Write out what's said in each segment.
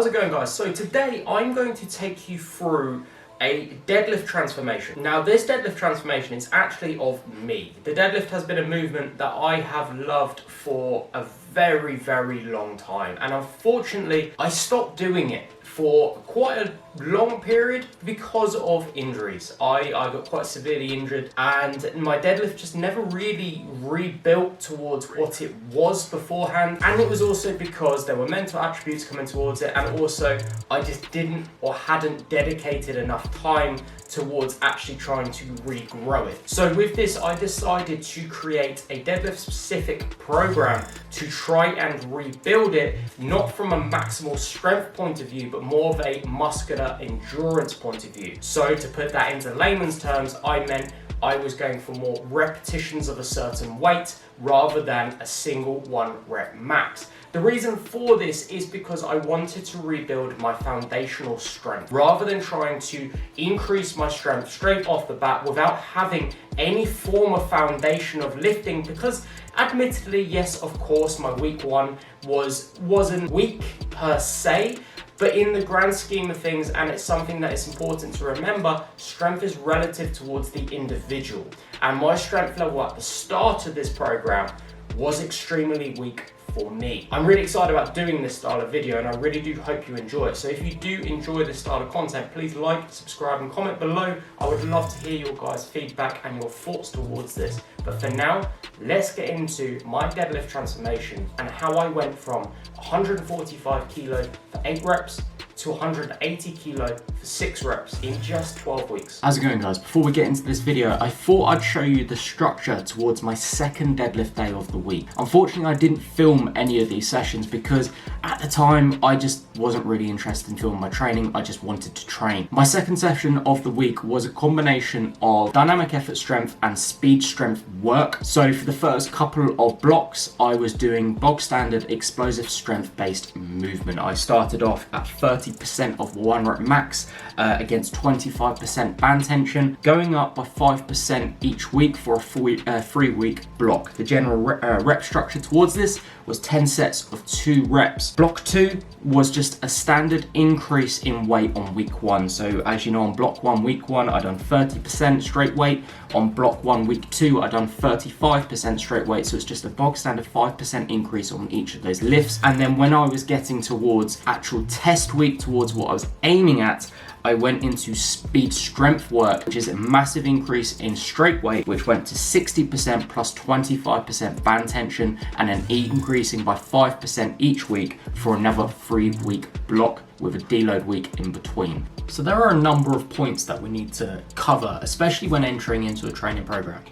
How's it going, guys? So today I'm going to take you through a deadlift transformation. Now this deadlift transformation is actually of me. The deadlift has been a movement that I have loved for a very, very long time, and unfortunately I stopped doing it for quite a long period because of injuries. I got quite severely injured, and my deadlift just never really rebuilt towards what it was beforehand. And it was also because there were mental attributes coming towards it, and also I just didn't or hadn't dedicated enough time towards actually trying to regrow it. So with this, I decided to create a deadlift specific program to try and rebuild it, not from a maximal strength point of view, but more of a muscular endurance point of view. So to put that into layman's terms, I meant I was going for more repetitions of a certain weight rather than a single 1 rep max. The reason for this is because I wanted to rebuild my foundational strength rather than trying to increase my strength straight off the bat without having any form of foundation of lifting. Because admittedly, yes, of course, my week 1 wasn't weak per se, but in the grand scheme of things, and it's something that is important to remember, strength is relative towards the individual. And my strength level at the start of this program was extremely weak for me. I'm really excited about doing this style of video, and I really do hope you enjoy it. So if you do enjoy this style of content, please like, subscribe and comment below. I would love to hear your guys' feedback and your thoughts towards this. But for now, let's get into my deadlift transformation and how I went from 145 kilo for 8 reps to 180 kilo for 6 reps in just 12 weeks. How's it going, guys? Before we get into this video, I thought I'd show you the structure towards my second deadlift day of the week. Unfortunately, I didn't film any of these sessions because at the time I just wasn't really interested in filming my training. I just wanted to train. My second session of the week was a combination of dynamic effort strength and speed strength work. So for the first couple of blocks, I was doing bog standard explosive strength based movement. I started off at 30% of 1 rep max against 25% band tension, going up by 5% each week for a 3-week block. The general rep structure towards this was 10 sets of 2 reps. Block 2 was just a standard increase in weight on week 1. So as you know, on block 1 week 1 I done 30% straight weight. On block 1 week 2 I done 35% straight weight. So it's just a bog standard 5% increase on each of those lifts. And then when I was getting towards actual test week, towards what I was aiming at, I went into speed strength work, which is a massive increase in straight weight, which went to 60% plus 25% band tension, and then increasing by 5% each week for another 3-week block with a deload week in between. So there are a number of points that we need to cover, especially when entering into a training program.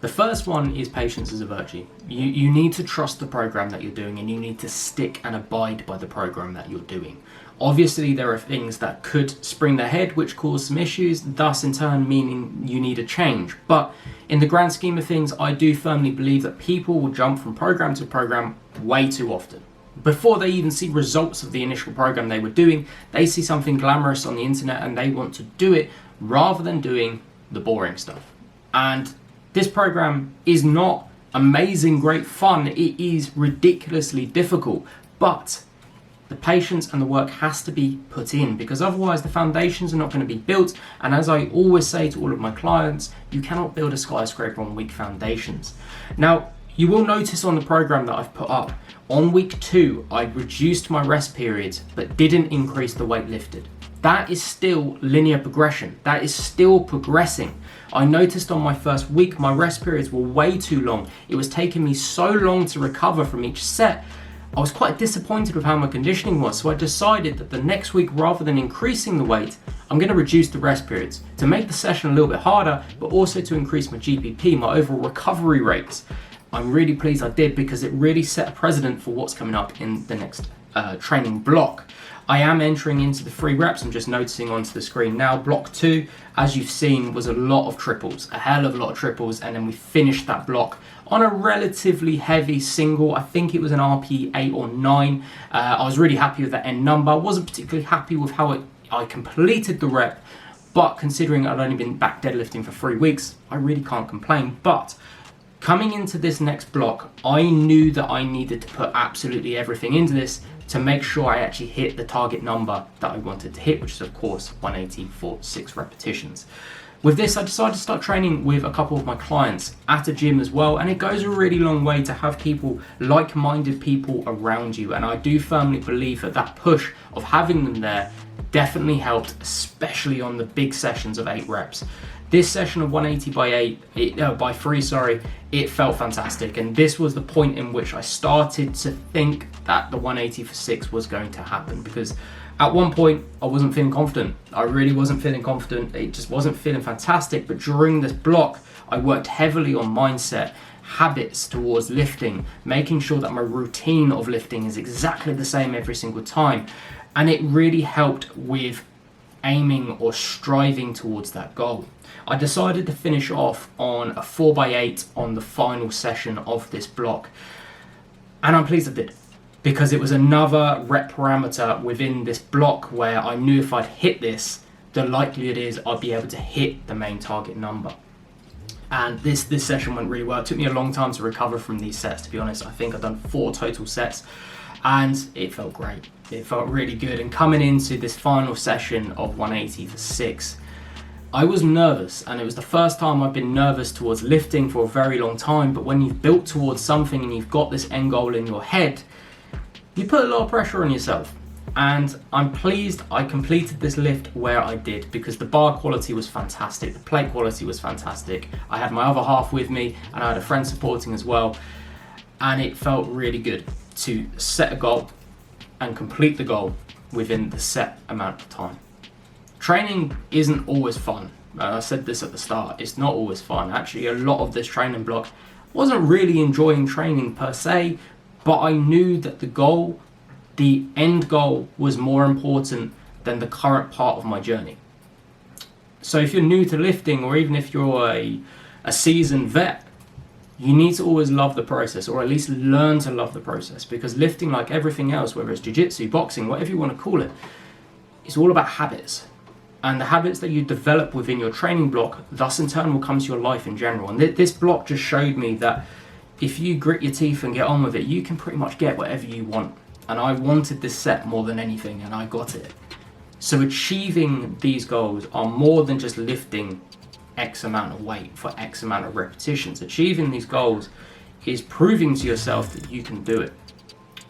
The first one is patience is a virtue. You need to trust the program that you're doing, and you need to stick and abide by the program that you're doing. Obviously, there are things that could spring their head which cause some issues, thus in turn meaning you need a change. But in the grand scheme of things, I do firmly believe that people will jump from program to program way too often. Before they even see results of the initial program they were doing, they see something glamorous on the internet and they want to do it rather than doing the boring stuff. And this program is not amazing, great fun. It is ridiculously difficult, but the patience and the work has to be put in, because otherwise the foundations are not going to be built. And as I always say to all of my clients, you cannot build a skyscraper on weak foundations. Now, you will notice on the program that I've put up, on week 2, I reduced my rest periods, but didn't increase the weight lifted. That is still linear progression. That is still progressing. I noticed on my first week, my rest periods were way too long. It was taking me so long to recover from each set. I was quite disappointed with how my conditioning was, so I decided that the next week, rather than increasing the weight, I'm going to reduce the rest periods to make the session a little bit harder, but also to increase my GPP, my overall recovery rates. I'm really pleased I did, because it really set a precedent for what's coming up in the next training block. I am entering into the 3 reps. I'm just noticing onto the screen now. Block 2, as you've seen, was a lot of triples, a hell of a lot of triples, and then we finished that block on a relatively heavy single. I think it was an RP 8 or 9. I was really happy with that end number. I wasn't particularly happy with how I completed the rep, but considering I'd only been back deadlifting for 3 weeks, I really can't complain. But coming into this next block, I knew that I needed to put absolutely everything into this to make sure I actually hit the target number that I wanted to hit, which is of course 180 for 6 repetitions. With this, I decided to start training with a couple of my clients at a gym as well, and it goes a really long way to have people, like-minded people around you, and I do firmly believe that that push of having them there definitely helped, especially on the big sessions of 8 reps. This session of 180 by 3, it felt fantastic, and this was the point in which I started to think that the 180 for 6 was going to happen, because at one point I wasn't feeling confident. I really wasn't feeling confident. It just wasn't feeling fantastic. But during this block, I worked heavily on mindset, habits towards lifting, making sure that my routine of lifting is exactly the same every single time. And it really helped with aiming or striving towards that goal. I decided to finish off on a 4x8 on the final session of this block. And I'm pleased I did, because it was another rep parameter within this block where I knew if I'd hit this, the likelihood is I'd be able to hit the main target number. And this session went really well. It took me a long time to recover from these sets, to be honest. I think I've done 4 total sets, and it felt great. It felt really good. And coming into this final session of 180 for 6, I was nervous, and it was the first time I've been nervous towards lifting for a very long time. But when you've built towards something and you've got this end goal in your head, you put a lot of pressure on yourself. And I'm pleased I completed this lift where I did, because the bar quality was fantastic, the plate quality was fantastic. I had my other half with me, and I had a friend supporting as well, and it felt really good to set a goal and complete the goal within the set amount of time. Training isn't always fun. I said this at the start, it's not always fun. Actually, a lot of this training block wasn't really enjoying training per se, but I knew that the end goal was more important than the current part of my journey. So if you're new to lifting, or even if you're a seasoned vet, you need to always love the process, or at least learn to love the process, because lifting, like everything else, whether it's jiu-jitsu, boxing, whatever you want to call it, it's all about habits. And the habits that you develop within your training block, thus in turn will come to your life in general. And this block just showed me that if you grit your teeth and get on with it, you can pretty much get whatever you want. And I wanted this set more than anything, and I got it. So achieving these goals are more than just lifting X amount of weight for X amount of repetitions. Achieving these goals is proving to yourself that you can do it.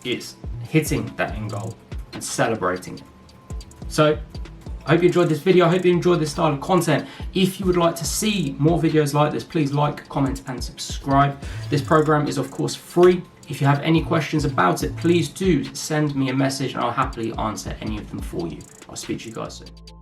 It's hitting that end goal and celebrating it. So I hope you enjoyed this video. I hope you enjoyed this style of content. If you would like to see more videos like this, please like, comment, and subscribe. This program is of course free. If you have any questions about it, please do send me a message and I'll happily answer any of them for you. I'll speak to you guys soon.